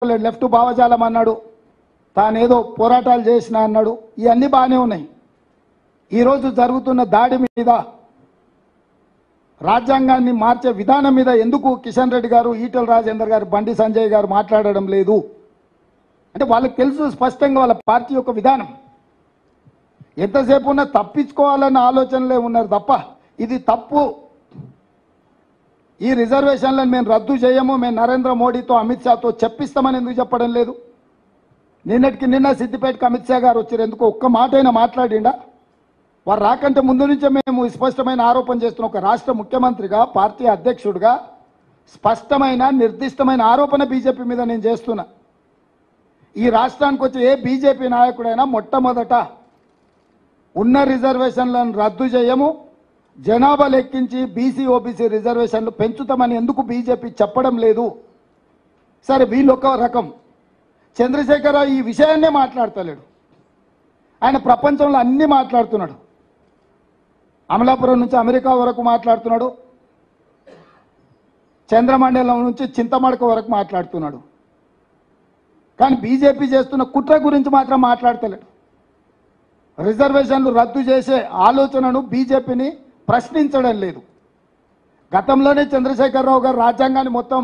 Left భావజాలం అన్నాడు, తానేదో పోరాటాలు చేసిన అన్నాడు. ఇవన్నీ బాగానే ఉన్నాయి. ఈరోజు జరుగుతున్న దాడి మీద, రాజ్యాంగాన్ని మార్చే విధానం మీద ఎందుకు కిషన్ రెడ్డి గారు, ఈటెల రాజేందర్ గారు, బండి సంజయ్ గారు మాట్లాడడం లేదు అంటే వాళ్ళకి తెలుసు స్పష్టంగా వాళ్ళ పార్టీ యొక్క విధానం. ఎంతసేపు ఉన్నా తప్పించుకోవాలన్న ఆలోచనలే ఉన్నారు తప్ప ఇది తప్పు, ఈ రిజర్వేషన్లను మేము రద్దు చేయము, మేము నరేంద్ర మోడీతో అమిత్ షాతో చెప్పిస్తామని ఎందుకు చెప్పడం లేదు? నిన్నటికి నిన్న సిద్దిపేటకి అమిత్ షా గారు వచ్చారు, ఎందుకు ఒక్క మాట అయినా మాట్లాడిండా? వారు రాకంటే ముందు నుంచే మేము స్పష్టమైన ఆరోపణ చేస్తున్నాం. ఒక రాష్ట్ర ముఖ్యమంత్రిగా, పార్టీ అధ్యక్షుడిగా స్పష్టమైన నిర్దిష్టమైన ఆరోపణ బీజేపీ మీద నేను చేస్తున్నా. ఈ రాష్ట్రానికి వచ్చే ఏ బీజేపీ నాయకుడైనా మొట్టమొదట ఉన్న రిజర్వేషన్లను రద్దు చేయము, జనాభా లెక్కించి బీసీ ఓబీసీ రిజర్వేషన్లు పెంచుతామని ఎందుకు బీజేపీ చెప్పడం లేదు? సరే, వీళ్ళు ఒక రకం. చంద్రశేఖరరావు ఈ విషయాన్నే మాట్లాడతలేడు. ఆయన ప్రపంచంలో అన్నీ మాట్లాడుతున్నాడు. అమలాపురం నుంచి అమెరికా వరకు మాట్లాడుతున్నాడు, చంద్రమండలం నుంచి చింతమడక వరకు మాట్లాడుతున్నాడు. కానీ బీజేపీ చేస్తున్న కుట్ర గురించి మాత్రం మాట్లాడతలేడు. రిజర్వేషన్లు రద్దు చేసే ఆలోచనను బీజేపీని ప్రశ్నించడం లేదు. గతంలోనే చంద్రశేఖరరావు గారు రాజ్యాంగాన్ని మొత్తం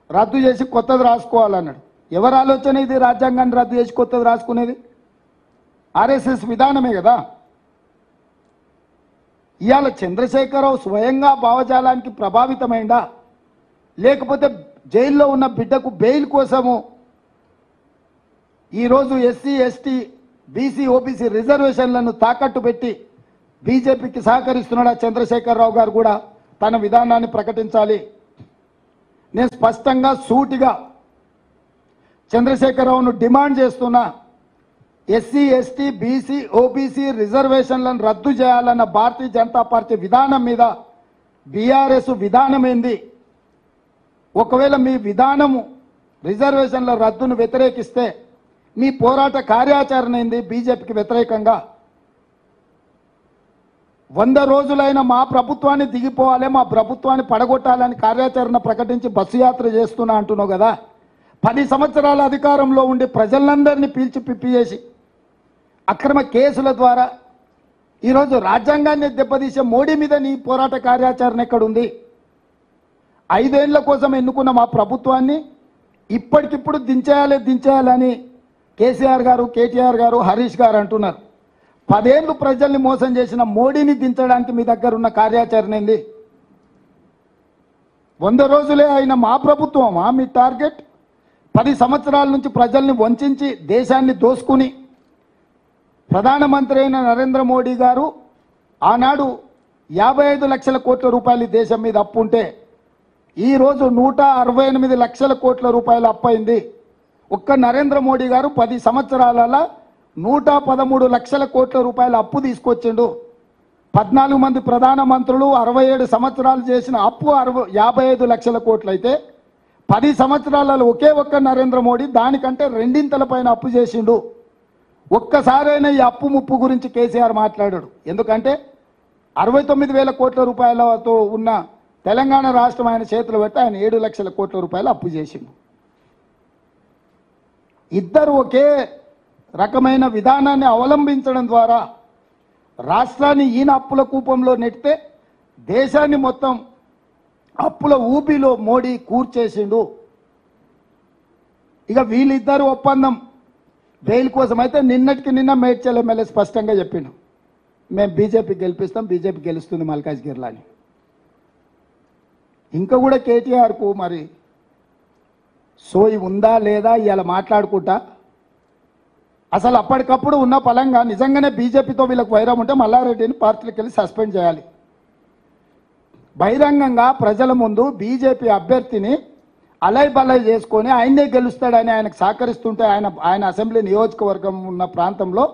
రద్దు చేసి కొత్తది రాసుకోవాలన్నాడు. ఎవరి ఆలోచన ఇది? రాజ్యాంగాన్ని రద్దు చేసి కొత్తది రాసుకునేది ఆర్ఎస్ఎస్ విధానమే కదా. ఇవాళ చంద్రశేఖరరావు స్వయంగా భావజాలానికి ప్రభావితమైందా, లేకపోతే జైల్లో ఉన్న బిడ్డకు బెయిల్ కోసము ఈరోజు ఎస్సీ ఎస్టీ బీసీ ఓబీసీ రిజర్వేషన్లను తాకట్టు పెట్టి బీజేపీకి సహకరిస్తున్నాడా? చంద్రశేఖరరావు గారు కూడా తన విధానాన్ని ప్రకటించాలి. నేను స్పష్టంగా సూటిగా చంద్రశేఖరరావును డిమాండ్ చేస్తున్నా, ఎస్సీ ఎస్టీ బీసీ ఓబీసీ రిజర్వేషన్లను రద్దు చేయాలన్న భారతీయ జనతా పార్టీ విధానం మీద బీఆర్ఎస్ విధానం ఏంది? ఒకవేళ మీ విధానము రిజర్వేషన్ల రద్దును వ్యతిరేకిస్తే మీ పోరాట కార్యాచరణ ఏంది? బీజేపీకి వ్యతిరేకంగా 100 రోజులైన మా ప్రభుత్వాన్ని దిగిపోవాలి, మా ప్రభుత్వాన్ని పడగొట్టాలని కార్యాచరణ ప్రకటించి బస్సు యాత్ర చేస్తున్నా అంటున్నావు కదా. 10 సంవత్సరాల అధికారంలో ఉండి ప్రజలందరినీ పీల్చి పిప్పి చేసి అక్రమ కేసుల ద్వారా ఈరోజు రాజ్యాంగాన్ని దెబ్బతీసే మోడీ మీద నీ పోరాట కార్యాచరణ ఎక్కడుంది? 5 ఏళ్ల కోసం ఎన్నుకున్న మా ప్రభుత్వాన్ని ఇప్పటికిప్పుడు దించేయాలని కేసీఆర్ గారు, కేటీఆర్ గారు, హరీష్ గారు అంటున్నారు. 10 ఏళ్ళు ప్రజల్ని మోసం చేసిన మోడీని దించడానికి మీ దగ్గర ఉన్న కార్యాచరణ ఏంది? 100 రోజులే అయిన మా ప్రభుత్వమా మీ టార్గెట్? 10 సంవత్సరాల నుంచి ప్రజల్ని వంచి దేశాన్ని దోసుకుని ప్రధానమంత్రి అయిన నరేంద్ర మోడీ గారు ఆనాడు 55 లక్షల కోట్ల రూపాయలు దేశం మీద అప్పు ఉంటే ఈరోజు 168 లక్షల కోట్ల రూపాయలు అప్పయింది. ఒక్క నరేంద్ర మోడీ గారు 10 సంవత్సరాలలో 113 లక్షల కోట్ల రూపాయల అప్పు తీసుకొచ్చిండు. 14 మంది ప్రధానమంత్రులు 67 సంవత్సరాలు చేసిన అప్పు 55 లక్షల కోట్లు అయితే 10 సంవత్సరాలలో ఒకే ఒక్క నరేంద్ర మోడీ దానికంటే 2 పైన అప్పు చేసిండు. ఒక్కసారైనా ఈ అప్పు ముప్పు గురించి కేసీఆర్ మాట్లాడాడు. ఎందుకంటే 69,000 కోట్ల రూపాయలతో ఉన్న తెలంగాణ రాష్ట్రం ఆయన చేతులు పెట్టి ఆయన 7 లక్షల కోట్ల రూపాయలు అప్పు చేసిండు. ఇద్దరు ఒకే రకమైన విధానాన్ని అవలంబించడం ద్వారా రాష్ట్రాన్ని ఈయన అప్పుల కూపంలో నెట్టితే దేశాన్ని మొత్తం అప్పుల ఊపిలో మోడీ కూర్చేసిండు. ఇక వీళ్ళిద్దరు ఒప్పందం బెయిల్ కోసం అయితే నిన్నటికి నిన్న మేడ్చల్ ఎమ్మెల్యే స్పష్టంగా చెప్పిండు, మేము బీజేపీ గెలిపిస్తాం, బీజేపీ గెలుస్తుంది మల్కాజ్గిరిలో అని. ఇంకా కూడా కేటీఆర్కు మరి సోయి ఉందా లేదా ఇవాళ మాట్లాడుకుంటా? అసలు అప్పటికప్పుడు ఉన్న పలంగా నిజంగానే బీజేపీతో వీళ్ళకి వైరం ఉంటే మల్లారెడ్డిని పార్టీలకు వెళ్ళి సస్పెండ్ చేయాలి. బహిరంగంగా ప్రజల ముందు బీజేపీ అభ్యర్థిని అలై బలై చేసుకొని ఆయనే గెలుస్తాడని ఆయనకు సహకరిస్తుంటే ఆయన అసెంబ్లీ నియోజకవర్గం ఉన్న ప్రాంతంలో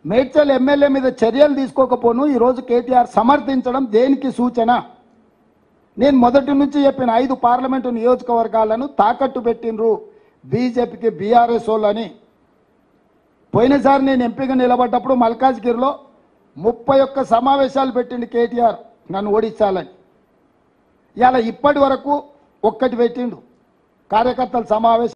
మేడ్చల్ ఎమ్మెల్యే మీద చర్యలు తీసుకోకపోను ఈరోజు కేటీఆర్ సమర్థించడం దేనికి సూచన? నేను మొదటి నుంచి చెప్పిన 5 పార్లమెంటు నియోజకవర్గాలను తాకట్టు పెట్టినరు బీజేపీకి బీఆర్ఎస్ వాళ్ళని. పోయినసారి నేను ఎంపీగా నిలబడ్డప్పుడు మల్కాజ్గిరిలో 31 సమావేశాలు పెట్టిండు కేటీఆర్ నన్ను ఓడించాలని. ఇవాళ ఇప్పటి వరకు ఒక్కటి పెట్టిండు. కార్యకర్తల సమావేశం